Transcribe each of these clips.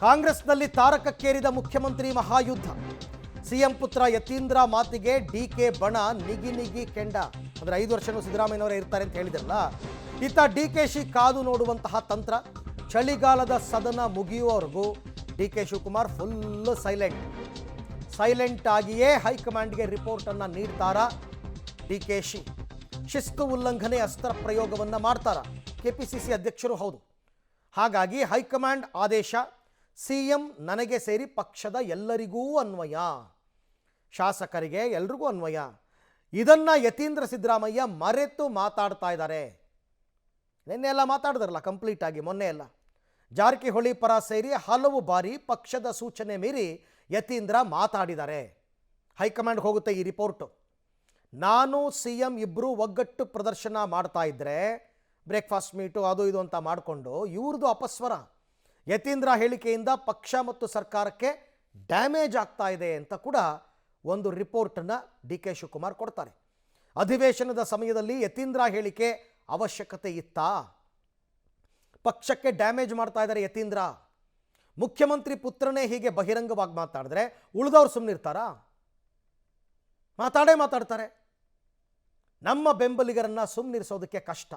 ಕಾಂಗ್ರೆಸ್ನಲ್ಲಿ ತಾರಕಕ್ಕೇರಿದ ಮುಖ್ಯಮಂತ್ರಿ ಮಹಾಯುದ್ಧ. ಸಿಎಂ ಪುತ್ರ ಯತೀಂದ್ರ ಮಾತಿಗೆ ಡಿಕೆ ಬಣ ನಿಗಿ ಕೆಂಡ. ಅಂದರೆ 5 ವರ್ಷನೂ ಸಿದ್ದರಾಮಯ್ಯನವರೇ ಇರ್ತಾರೆ ಅಂತ ಹೇಳಿದ್ರಲ್ಲ, ಇತ್ತ ಡಿಕೆಶಿ ಕಾದು ನೋಡುವಂತಹ ತಂತ್ರ. ಚಳಿಗಾಲದ ಸದನ ಮುಗಿಯುವವರೆಗೂ ಡಿಕೆ ಶಿವಕುಮಾರ್ ಫುಲ್ ಸೈಲೆಂಟ್ ಆಗಿಯೇ ಹೈಕಮಾಂಡ್ಗೆ ರಿಪೋರ್ಟ್ ಅನ್ನು ನೀಡ್ತಾರಾ ಡಿಕೆಶಿ? ಶಿಸ್ತು ಉಲ್ಲಂಘನೆ ಅಸ್ತ್ರ ಪ್ರಯೋಗವನ್ನು ಮಾಡ್ತಾರ? ಕೆಪಿಸಿಸಿ ಅಧ್ಯಕ್ಷರು ಹೌದು. ಹಾಗಾಗಿ ಹೈಕಮಾಂಡ್ ಆದೇಶ ಸಿಎಂ ನನಗೆ ಸೇರಿ ಪಕ್ಷದ ಎಲ್ಲರಿಗೂ ಅನ್ವಯ, ಶಾಸಕರಿಗೆ ಎಲ್ರಿಗೂ ಅನ್ವಯ. ಇದನ್ನ ಯತೀಂದ್ರ ಸಿದ್ದರಾಮಯ್ಯ ಮರೆತು ಮಾತಾಡ್ತಾ ಇದ್ದಾರೆ. ನಿನ್ನೆ ಎಲ್ಲ ಮಾತಾಡಿದ್ರಲ್ಲ ಕಂಪ್ಲೀಟ್ ಆಗಿ, ಮೊನ್ನೆ ಎಲ್ಲ ಜಾರಕಿಹೊಳಿ ಪರ ಸೇರಿ ಹಲವು ಬಾರಿ ಪಕ್ಷದ ಸೂಚನೆ ಮೀರಿ ಯತೀಂದ್ರ ಮಾತಾಡಿದ್ದಾರೆ. ಹೈಕಮಾಂಡ್ಗೆ ಹೋಗುತ್ತೆ ಈ ರಿಪೋರ್ಟು. ನಾನು ಸಿಎಂ ಇಬ್ಬರು ಒಗ್ಗಟ್ಟು ಪ್ರದರ್ಶನ ಮಾಡ್ತಾ ಇದ್ದರೆ ಬ್ರೇಕ್ಫಾಸ್ಟ್ ಮೀಟು ಅದು ಇದು ಅಂತ ಮಾಡಿಕೊಂಡು ಇವ್ರದ್ದು ಅಪಸ್ವರ. ಯತೀಂದ್ರ ಹೇಳಿಕೆಯಿಂದ ಪಕ್ಷ ಮತ್ತು ಸರ್ಕಾರಕ್ಕೆ ಡ್ಯಾಮೇಜ್ ಆಗ್ತಾ ಇದೆ ಅಂತ ಕೂಡ ಒಂದು ರಿಪೋರ್ಟನ್ನು ಡಿ ಕೆ ಶಿವಕುಮಾರ್ ಕೊಡ್ತಾರೆ. ಅಧಿವೇಶನದ ಸಮಯದಲ್ಲಿ ಯತೀಂದ್ರ ಹೇಳಿಕೆ ಅವಶ್ಯಕತೆ ಇತ್ತಾ? ಪಕ್ಷಕ್ಕೆ ಡ್ಯಾಮೇಜ್ ಮಾಡ್ತಾ ಇದ್ದಾರೆ ಯತೀಂದ್ರ. ಮುಖ್ಯಮಂತ್ರಿ ಪುತ್ರನೇ ಹೀಗೆ ಬಹಿರಂಗವಾಗಿ ಮಾತಾಡಿದ್ರೆ ಉಳಿದವ್ರು ಸುಮ್ಮನಿರ್ತಾರಾ? ಮಾತಾಡ್ತಾರೆ. ನಮ್ಮ ಬೆಂಬಲಿಗರನ್ನು ಸುಮ್ಮನಿರಿಸೋದಕ್ಕೆ ಕಷ್ಟ.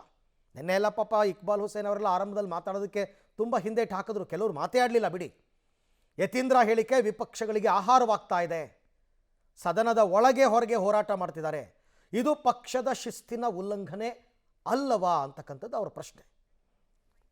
ನಿನ್ನೆ ಎಲ್ಲ ಪಾಪ ಇಕ್ಬಾಲ್ ಹುಸೇನ್ ಅವರೆಲ್ಲ ಆರಂಭದಲ್ಲಿ ಮಾತಾಡೋದಕ್ಕೆ ತುಂಬ ಹಿಂದೇಟು ಹಾಕಿದ್ರು, ಕೆಲವರು ಮಾತೇ ಆಡಲಿಲ್ಲ ಬಿಡಿ. ಯತೀಂದ್ರ ಹೇಳಿಕೆ ವಿಪಕ್ಷಗಳಿಗೆ ಆಹಾರವಾಗ್ತಾ ಇದೆ, ಸದನದ ಒಳಗೆ ಹೊರಗೆ ಹೋರಾಟ ಮಾಡ್ತಿದ್ದಾರೆ. ಇದು ಪಕ್ಷದ ಶಿಸ್ತಿನ ಉಲ್ಲಂಘನೆ ಅಲ್ಲವಾ ಅಂತಕ್ಕಂಥದ್ದು ಅವರ ಪ್ರಶ್ನೆ.